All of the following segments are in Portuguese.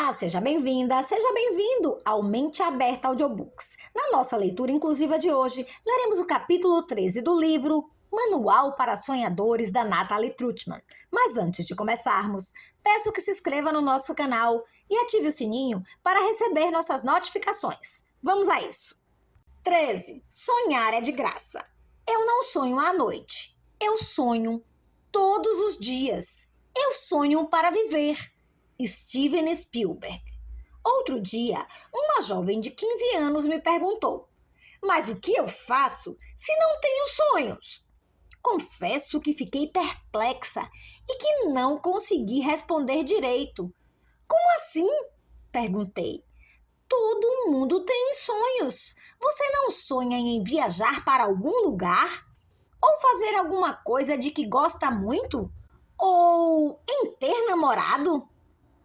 Olá, seja bem-vinda, seja bem-vindo ao Mente Aberta Audiobooks. Na nossa leitura inclusiva de hoje, leremos o capítulo 13 do livro Manual para Sonhadores, da Natalie Trutman. Mas antes de começarmos, peço que se inscreva no nosso canal e ative o sininho para receber nossas notificações. Vamos a isso! 13. Sonhar é de graça. Eu não sonho à noite. Eu sonho todos os dias. Eu sonho para viver. Steven Spielberg. Outro dia, uma jovem de 15 anos me perguntou: mas o que eu faço se não tenho sonhos? Confesso que fiquei perplexa e que não consegui responder direito. Como assim? Perguntei. Todo mundo tem sonhos. Você não sonha em viajar para algum lugar? Ou fazer alguma coisa de que gosta muito? Ou em ter namorado?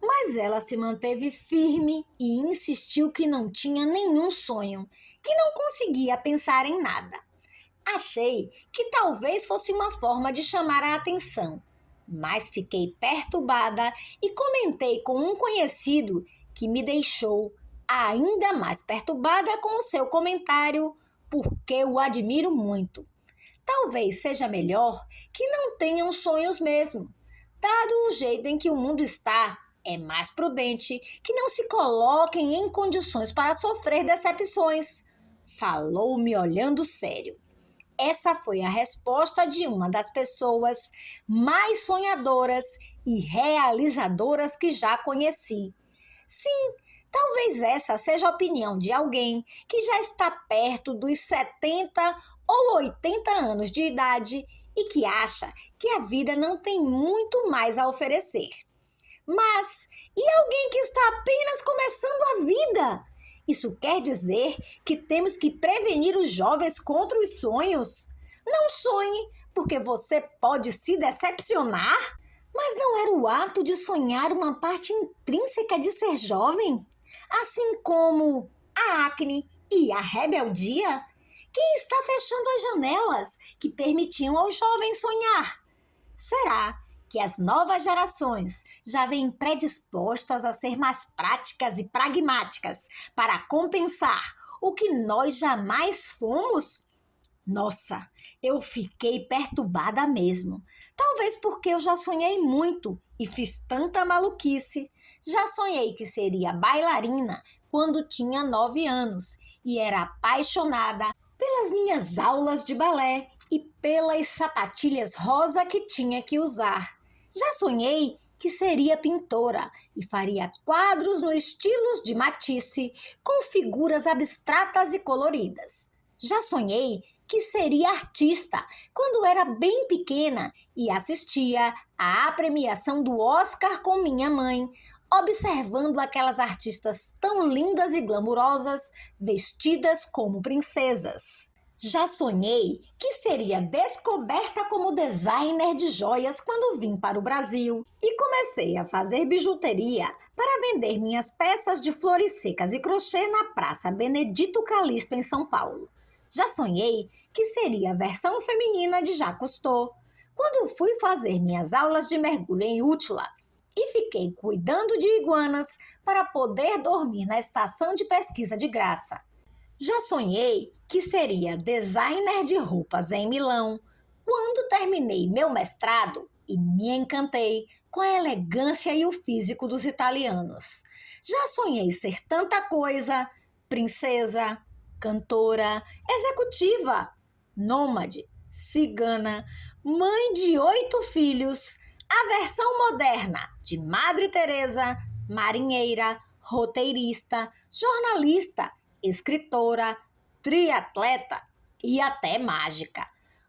Mas ela se manteve firme e insistiu que não tinha nenhum sonho, que não conseguia pensar em nada. Achei que talvez fosse uma forma de chamar a atenção, mas fiquei perturbada e comentei com um conhecido que me deixou ainda mais perturbada com o seu comentário, porque o admiro muito. Talvez seja melhor que não tenham sonhos mesmo, dado o jeito em que o mundo está. É mais prudente que não se coloquem em condições para sofrer decepções. Falou me olhando sério. Essa foi a resposta de uma das pessoas mais sonhadoras e realizadoras que já conheci. Sim, talvez essa seja a opinião de alguém que já está perto dos 70 ou 80 anos de idade e que acha que a vida não tem muito mais a oferecer. Mas e alguém que está apenas começando a vida? Isso quer dizer que temos que prevenir os jovens contra os sonhos? Não sonhe, porque você pode se decepcionar. Mas não era o ato de sonhar uma parte intrínseca de ser jovem? Assim como a acne e a rebeldia? Quem está fechando as janelas que permitiam aos jovens sonhar? Será que as novas gerações já vêm predispostas a ser mais práticas e pragmáticas para compensar o que nós jamais fomos? Nossa, eu fiquei perturbada mesmo. Talvez porque eu já sonhei muito e fiz tanta maluquice. Já sonhei que seria bailarina quando tinha 9 anos e era apaixonada pelas minhas aulas de balé e pelas sapatilhas rosa que tinha que usar. Já sonhei que seria pintora e faria quadros no estilo de Matisse com figuras abstratas e coloridas. Já sonhei que seria artista quando era bem pequena e assistia à premiação do Oscar com minha mãe, observando aquelas artistas tão lindas e glamurosas, vestidas como princesas. Já sonhei que seria descoberta como designer de joias quando vim para o Brasil e comecei a fazer bijuteria para vender minhas peças de flores secas e crochê na Praça Benedito Calixto, em São Paulo. Já sonhei que seria a versão feminina de Jacques Cousteau quando fui fazer minhas aulas de mergulho em Útila e fiquei cuidando de iguanas para poder dormir na estação de pesquisa de graça. Já sonhei que seria designer de roupas em Milão quando terminei meu mestrado e me encantei com a elegância e o físico dos italianos. Já sonhei ser tanta coisa: princesa, cantora, executiva, nômade, cigana, mãe de 8 filhos, a versão moderna de Madre Teresa, marinheira, roteirista, jornalista, escritora, triatleta e até mágica.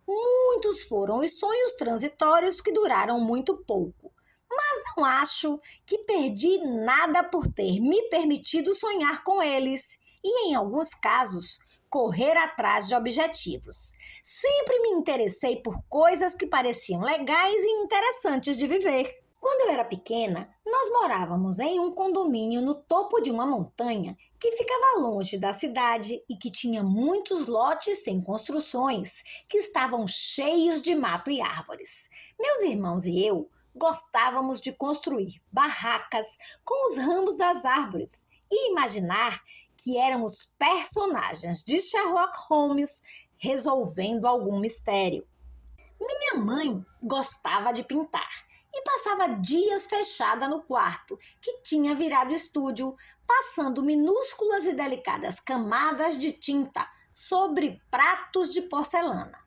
Muitos foram os sonhos transitórios que duraram muito pouco, mas não acho que perdi nada por ter me permitido sonhar com eles e, em alguns casos, correr atrás de objetivos. Sempre me interessei por coisas que pareciam legais e interessantes de viver. Quando eu era pequena, nós morávamos em um condomínio no topo de uma montanha que ficava longe da cidade e que tinha muitos lotes sem construções, que estavam cheios de mato e árvores. Meus irmãos e eu gostávamos de construir barracas com os ramos das árvores e imaginar que éramos personagens de Sherlock Holmes resolvendo algum mistério. Minha mãe gostava de pintar e passava dias fechada no quarto, que tinha virado estúdio, passando minúsculas e delicadas camadas de tinta sobre pratos de porcelana.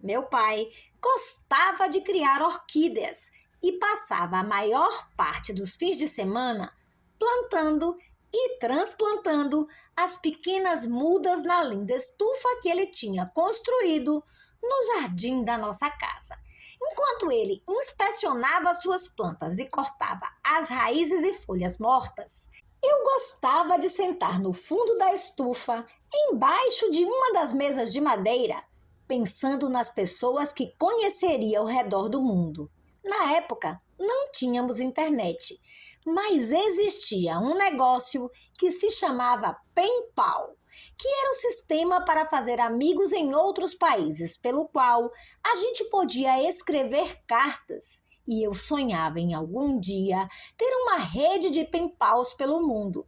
Meu pai gostava de criar orquídeas e passava a maior parte dos fins de semana plantando e transplantando as pequenas mudas na linda estufa que ele tinha construído no jardim da nossa casa. Enquanto ele inspecionava suas plantas e cortava as raízes e folhas mortas, eu gostava de sentar no fundo da estufa, embaixo de uma das mesas de madeira, pensando nas pessoas que conheceria ao redor do mundo. Na época, não tínhamos internet, mas existia um negócio que se chamava PenPal, que era o sistema para fazer amigos em outros países, pelo qual a gente podia escrever cartas. E eu sonhava em algum dia ter uma rede de penpals pelo mundo.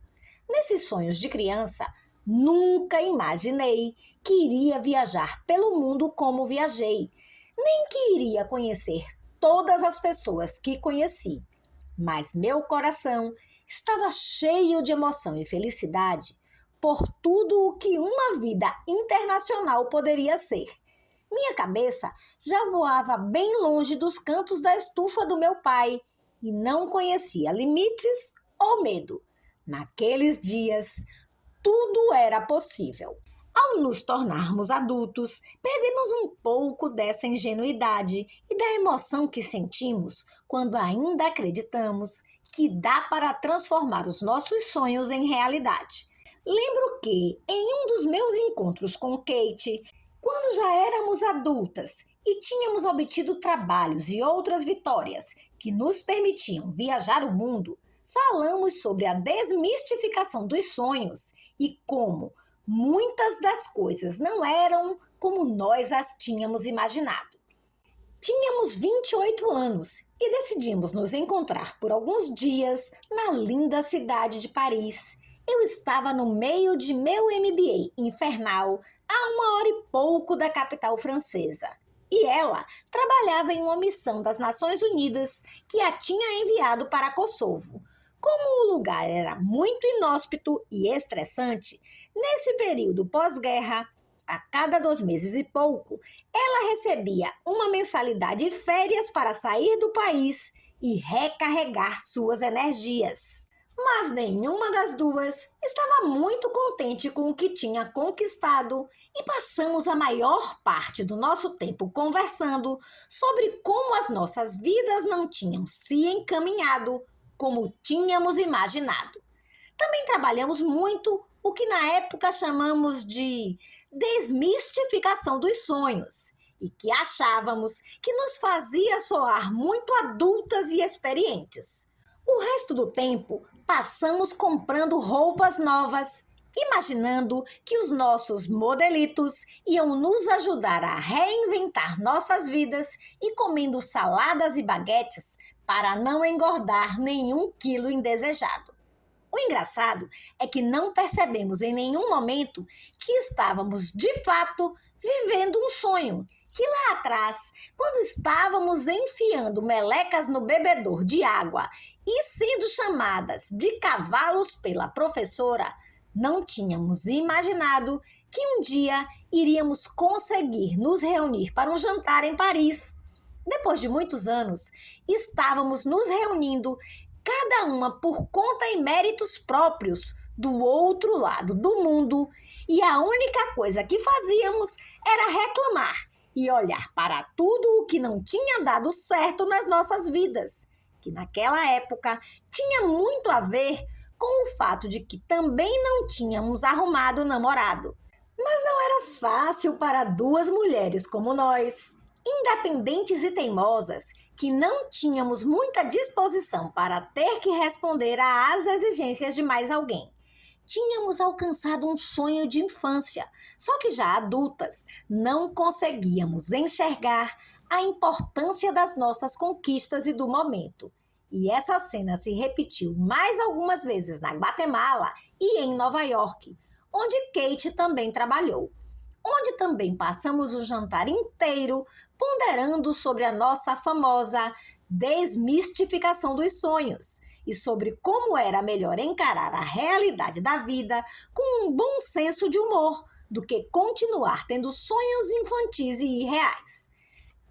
Nesses sonhos de criança, nunca imaginei que iria viajar pelo mundo como viajei, nem que iria conhecer todas as pessoas que conheci. Mas meu coração estava cheio de emoção e felicidade por tudo o que uma vida internacional poderia ser. Minha cabeça já voava bem longe dos cantos da estufa do meu pai e não conhecia limites ou medo. Naqueles dias, tudo era possível. Ao nos tornarmos adultos, perdemos um pouco dessa ingenuidade e da emoção que sentimos quando ainda acreditamos que dá para transformar os nossos sonhos em realidade. Lembro que, em um dos meus encontros com Kate, quando já éramos adultas e tínhamos obtido trabalhos e outras vitórias que nos permitiam viajar o mundo, falamos sobre a desmistificação dos sonhos e como muitas das coisas não eram como nós as tínhamos imaginado. Tínhamos 28 anos e decidimos nos encontrar por alguns dias na linda cidade de Paris. Eu estava no meio de meu MBA infernal, a 1 hora e pouco da capital francesa. E ela trabalhava em uma missão das Nações Unidas que a tinha enviado para Kosovo. Como o lugar era muito inóspito e estressante, nesse período pós-guerra, a cada 2 meses e pouco, ela recebia uma mensalidade e férias para sair do país e recarregar suas energias. Mas nenhuma das duas estava muito contente com o que tinha conquistado e passamos a maior parte do nosso tempo conversando sobre como as nossas vidas não tinham se encaminhado como tínhamos imaginado. Também trabalhamos muito o que na época chamamos de desmistificação dos sonhos e que achávamos que nos fazia soar muito adultas e experientes. O resto do tempo passamos comprando roupas novas, imaginando que os nossos modelitos iam nos ajudar a reinventar nossas vidas e comendo saladas e baguetes para não engordar nenhum quilo indesejado. O engraçado é que não percebemos em nenhum momento que estávamos, de fato, vivendo um sonho, que lá atrás, quando estávamos enfiando melecas no bebedor de água e sendo chamadas de cavalos pela professora, não tínhamos imaginado que um dia iríamos conseguir nos reunir para um jantar em Paris. Depois de muitos anos, estávamos nos reunindo, cada uma por conta e méritos próprios, do outro lado do mundo, e a única coisa que fazíamos era reclamar e olhar para tudo o que não tinha dado certo nas nossas vidas, que naquela época tinha muito a ver com o fato de que também não tínhamos arrumado namorado. Mas não era fácil para 2 mulheres como nós, independentes e teimosas, que não tínhamos muita disposição para ter que responder às exigências de mais alguém. Tínhamos alcançado um sonho de infância, só que já adultas não conseguíamos enxergar a importância das nossas conquistas e do momento. E essa cena se repetiu mais algumas vezes na Guatemala e em Nova York, onde Kate também trabalhou. Onde também passamos o jantar inteiro ponderando sobre a nossa famosa desmistificação dos sonhos e sobre como era melhor encarar a realidade da vida com um bom senso de humor do que continuar tendo sonhos infantis e irreais.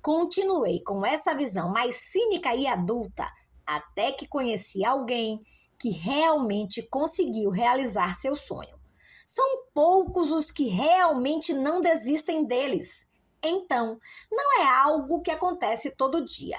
Continuei com essa visão mais cínica e adulta até que conheci alguém que realmente conseguiu realizar seu sonho. São poucos os que realmente não desistem deles. Então, não é algo que acontece todo dia.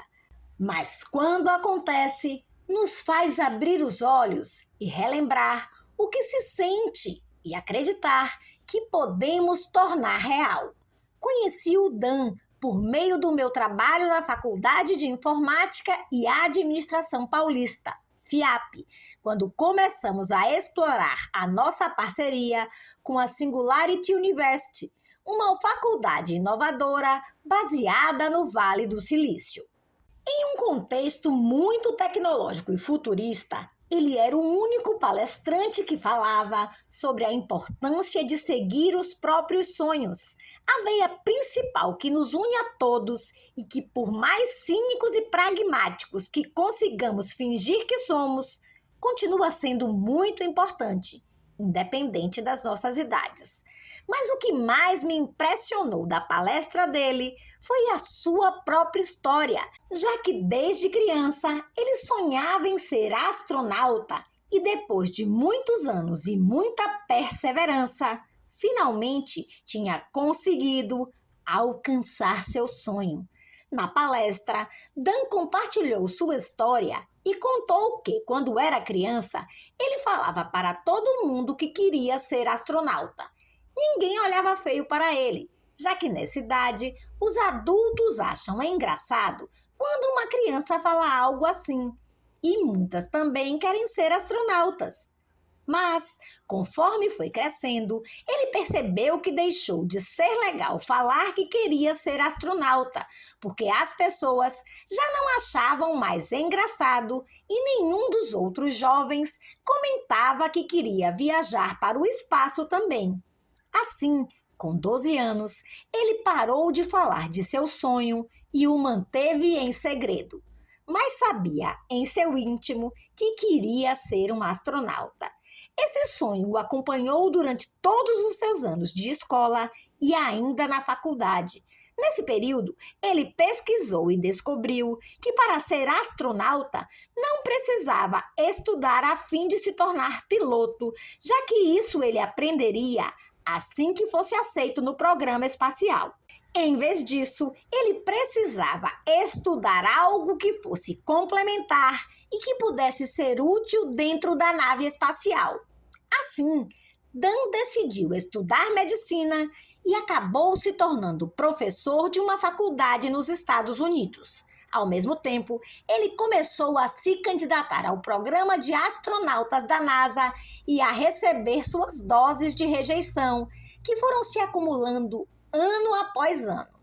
Mas quando acontece, nos faz abrir os olhos e relembrar o que se sente e acreditar que podemos tornar real. Conheci o Dan por meio do meu trabalho na Faculdade de Informática e Administração Paulista, FIAP, quando começamos a explorar a nossa parceria com a Singularity University, uma faculdade inovadora baseada no Vale do Silício. Em um contexto muito tecnológico e futurista, ele era o único palestrante que falava sobre a importância de seguir os próprios sonhos, a veia principal que nos une a todos e que, por mais cínicos e pragmáticos que consigamos fingir que somos, continua sendo muito importante, independente das nossas idades. Mas o que mais me impressionou da palestra dele foi a sua própria história, já que desde criança ele sonhava em ser astronauta e depois de muitos anos e muita perseverança, finalmente tinha conseguido alcançar seu sonho. Na palestra, Dan compartilhou sua história e contou que, quando era criança, ele falava para todo mundo que queria ser astronauta. Ninguém olhava feio para ele, já que nessa idade os adultos acham engraçado quando uma criança fala algo assim. E muitas também querem ser astronautas. Mas, conforme foi crescendo, ele percebeu que deixou de ser legal falar que queria ser astronauta, porque as pessoas já não achavam mais engraçado e nenhum dos outros jovens comentava que queria viajar para o espaço também. Assim, com 12 anos, ele parou de falar de seu sonho e o manteve em segredo. Mas sabia em seu íntimo que queria ser um astronauta. Esse sonho o acompanhou durante todos os seus anos de escola e ainda na faculdade. Nesse período, ele pesquisou e descobriu que para ser astronauta não precisava estudar a fim de se tornar piloto, já que isso ele aprenderia assim que fosse aceito no programa espacial. Em vez disso, ele precisava estudar algo que fosse complementar e que pudesse ser útil dentro da nave espacial. Assim, Dan decidiu estudar medicina e acabou se tornando professor de uma faculdade nos Estados Unidos. Ao mesmo tempo, ele começou a se candidatar ao programa de astronautas da NASA e a receber suas doses de rejeição, que foram se acumulando ano após ano.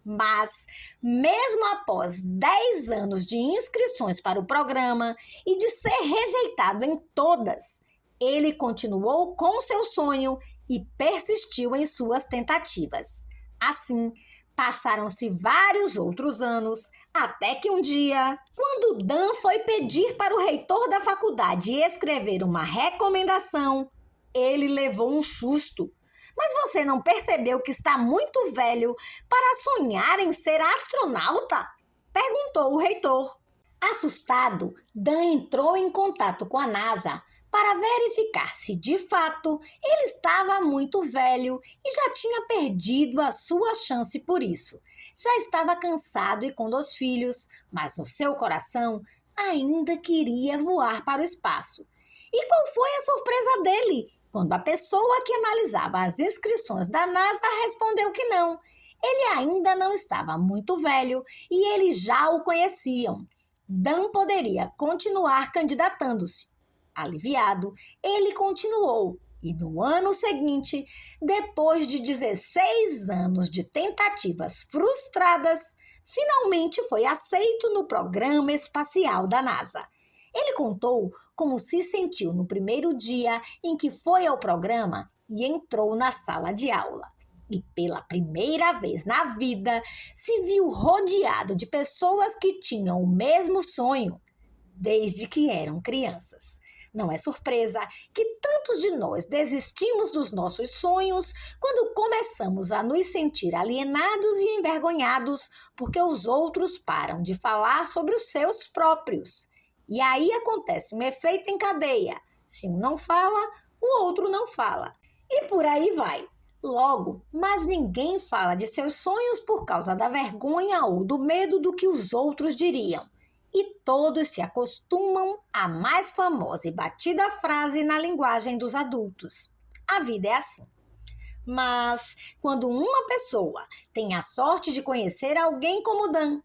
Mas, mesmo após 10 anos de inscrições para o programa e de ser rejeitado em todas, ele continuou com seu sonho e persistiu em suas tentativas. Assim, passaram-se vários outros anos, até que um dia, quando Dan foi pedir para o reitor da faculdade escrever uma recomendação, ele levou um susto. Mas você não percebeu que está muito velho para sonhar em ser astronauta? Perguntou o reitor. Assustado, Dan entrou em contato com a NASA para verificar se, de fato, ele estava muito velho e já tinha perdido a sua chance por isso. Já estava cansado e com 2 filhos, mas no seu coração ainda queria voar para o espaço. E qual foi a surpresa dele quando a pessoa que analisava as inscrições da NASA respondeu que não? Ele ainda não estava muito velho e eles já o conheciam. Dan poderia continuar candidatando-se. Aliviado, ele continuou e no ano seguinte, depois de 16 anos de tentativas frustradas, finalmente foi aceito no programa espacial da NASA. Ele contou como se sentiu no primeiro dia em que foi ao programa e entrou na sala de aula. E pela primeira vez na vida, se viu rodeado de pessoas que tinham o mesmo sonho desde que eram crianças. Não é surpresa que tantos de nós desistimos dos nossos sonhos quando começamos a nos sentir alienados e envergonhados porque os outros param de falar sobre os seus próprios. E aí acontece um efeito em cadeia. Se um não fala, o outro não fala. E por aí vai. Logo, mas ninguém fala de seus sonhos por causa da vergonha ou do medo do que os outros diriam. E todos se acostumam à mais famosa e batida frase na linguagem dos adultos: a vida é assim. Mas quando uma pessoa tem a sorte de conhecer alguém como Dan,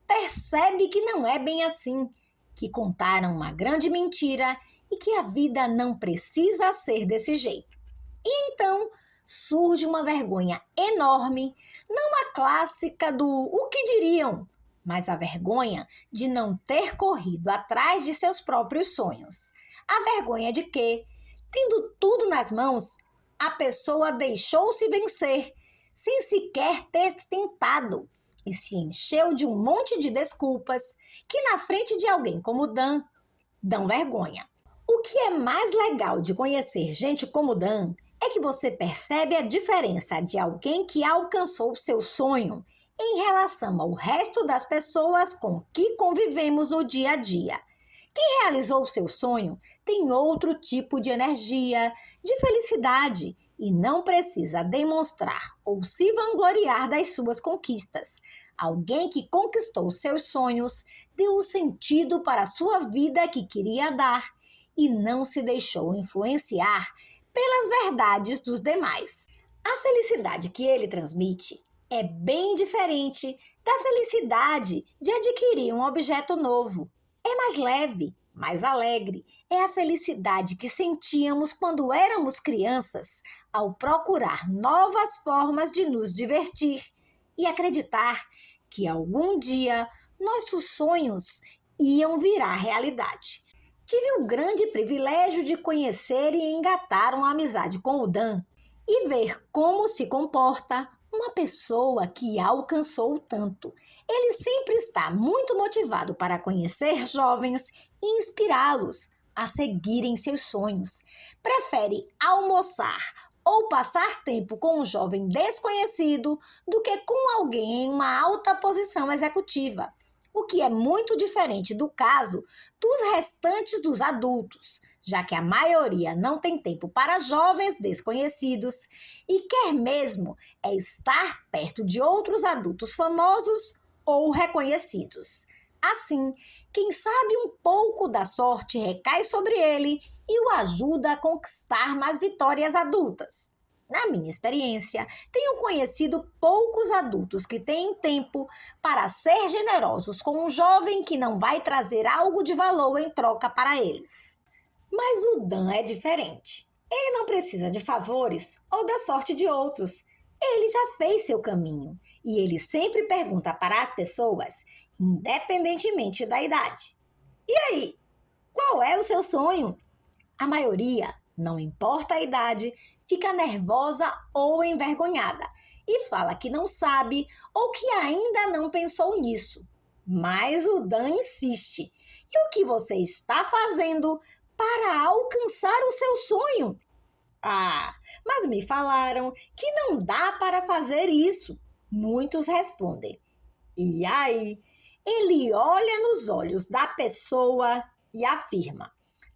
percebe que não é bem assim, que contaram uma grande mentira e que a vida não precisa ser desse jeito. E então surge uma vergonha enorme, não a clássica do "o que diriam", mas a vergonha de não ter corrido atrás de seus próprios sonhos. A vergonha de que, tendo tudo nas mãos, a pessoa deixou-se vencer, sem sequer ter tentado, e se encheu de um monte de desculpas que, na frente de alguém como Dan, dão vergonha. O que é mais legal de conhecer gente como Dan é que você percebe a diferença de alguém que alcançou seu sonho em relação ao resto das pessoas com que convivemos no dia a dia. Quem realizou seu sonho tem outro tipo de energia, de felicidade e não precisa demonstrar ou se vangloriar das suas conquistas. Alguém que conquistou seus sonhos deu o sentido para a sua vida que queria dar e não se deixou influenciar pelas verdades dos demais. A felicidade que ele transmite é bem diferente da felicidade de adquirir um objeto novo. É mais leve, mais alegre. É a felicidade que sentíamos quando éramos crianças, ao procurar novas formas de nos divertir e acreditar que algum dia nossos sonhos iam virar realidade. Tive o grande privilégio de conhecer e engatar uma amizade com o Dan e ver como se comporta uma pessoa que alcançou tanto. Ele sempre está muito motivado para conhecer jovens e inspirá-los a seguirem seus sonhos. Prefere almoçar ou passar tempo com um jovem desconhecido do que com alguém em uma alta posição executiva, o que é muito diferente do caso dos restantes dos adultos, já que a maioria não tem tempo para jovens desconhecidos e quer mesmo é estar perto de outros adultos famosos ou reconhecidos. Assim, quem sabe um pouco da sorte recai sobre ele e o ajuda a conquistar mais vitórias adultas. Na minha experiência, tenho conhecido poucos adultos que têm tempo para ser generosos com um jovem que não vai trazer algo de valor em troca para eles. Mas o Dan é diferente. Ele não precisa de favores ou da sorte de outros. Ele já fez seu caminho e ele sempre pergunta para as pessoas, independentemente da idade: "E aí, qual é o seu sonho?" A maioria, não importa a idade, fica nervosa ou envergonhada e fala que não sabe ou que ainda não pensou nisso. Mas o Dan insiste. E o que você está fazendo para alcançar o seu sonho? "Ah, mas me falaram que não dá para fazer isso", muitos respondem. E aí, ele olha nos olhos da pessoa e afirma: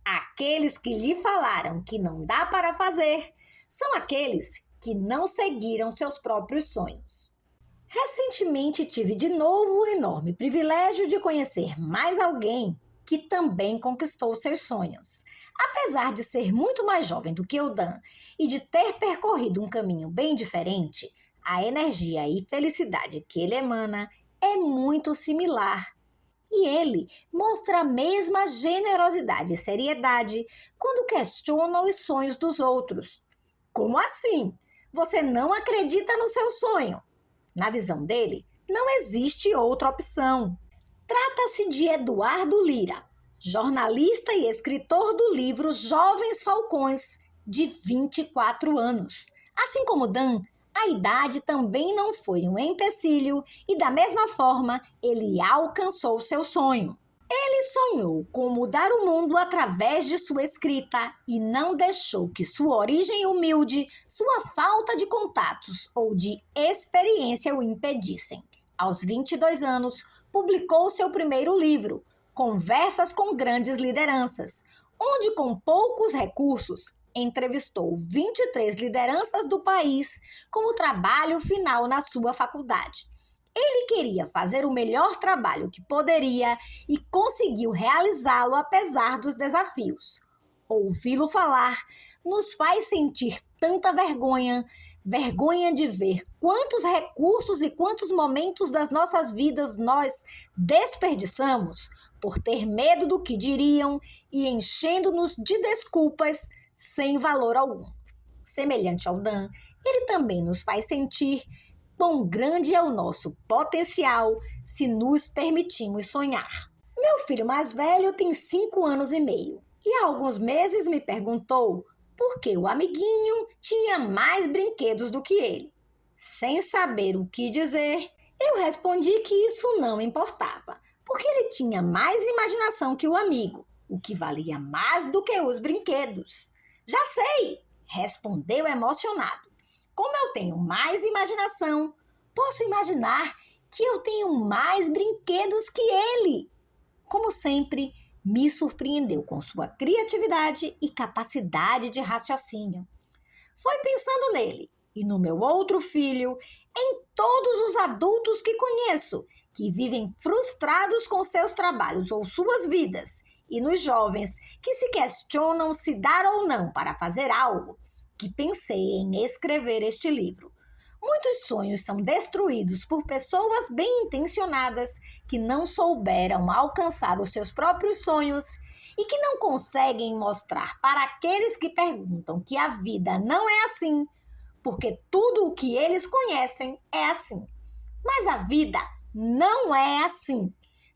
aqueles que lhe falaram que não dá para fazer são aqueles que não seguiram seus próprios sonhos. Recentemente tive de novo o enorme privilégio de conhecer mais alguém que também conquistou seus sonhos. Apesar de ser muito mais jovem do que o Dan e de ter percorrido um caminho bem diferente, a energia e felicidade que ele emana é muito similar. E ele mostra a mesma generosidade e seriedade quando questiona os sonhos dos outros. Como assim? Você não acredita no seu sonho? Na visão dele, Não existe outra opção. Trata-se de Eduardo Lira, jornalista e escritor do livro Jovens Falcões, de 24 anos. Assim como Dan, a idade também não foi um empecilho e, da mesma forma, ele alcançou seu sonho. Ele sonhou com mudar o mundo através de sua escrita e não deixou que sua origem humilde, sua falta de contatos ou de experiência o impedissem. Aos 22 anos, publicou seu primeiro livro, Conversas com Grandes Lideranças, onde, com poucos recursos, entrevistou 23 lideranças do país como trabalho final na sua faculdade. Ele queria fazer o melhor trabalho que poderia e conseguiu realizá-lo apesar dos desafios. Ouvi-lo falar nos faz sentir tanta vergonha de ver quantos recursos e quantos momentos das nossas vidas nós desperdiçamos por ter medo do que diriam e enchendo-nos de desculpas sem valor algum. Semelhante ao Dan, ele também nos faz sentir quão grande é o nosso potencial se nos permitimos sonhar. Meu filho mais velho tem 5 anos e meio e há alguns meses me perguntou por que o amiguinho tinha mais brinquedos do que ele. Sem saber o que dizer, eu respondi que isso não importava, porque ele tinha mais imaginação que o amigo, o que valia mais do que os brinquedos. Já sei, respondeu emocionado. Como eu tenho mais imaginação, posso imaginar que eu tenho mais brinquedos que ele. Como sempre, me surpreendeu com sua criatividade e capacidade de raciocínio. Foi pensando nele e no meu outro filho, em todos os adultos que conheço, que vivem frustrados com seus trabalhos ou suas vidas, e nos jovens que se questionam se dar ou não para fazer algo, que pensei em escrever este livro. Muitos sonhos são destruídos por pessoas bem-intencionadas que não souberam alcançar os seus próprios sonhos e que não conseguem mostrar para aqueles que perguntam que a vida não é assim, porque tudo o que eles conhecem é assim. Mas a vida não é assim.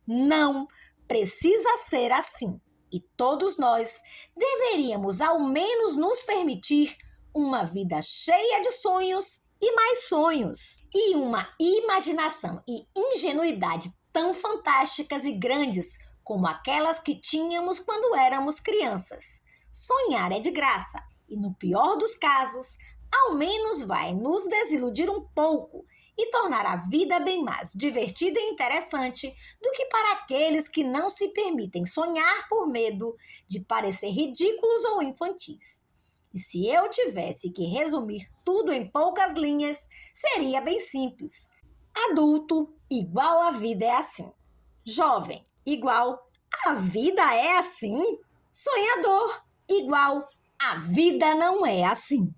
Não precisa ser assim. E todos nós deveríamos ao menos nos permitir uma vida cheia de sonhos e mais sonhos. E uma imaginação e ingenuidade tão fantásticas e grandes como aquelas que tínhamos quando éramos crianças. Sonhar é de graça e, no pior dos casos, ao menos vai nos desiludir um pouco e tornar a vida bem mais divertida e interessante do que para aqueles que não se permitem sonhar por medo de parecer ridículos ou infantis. E se eu tivesse que resumir tudo em poucas linhas, seria bem simples. Adulto igual a vida é assim. Jovem igual a vida é assim. Sonhador igual a vida não é assim.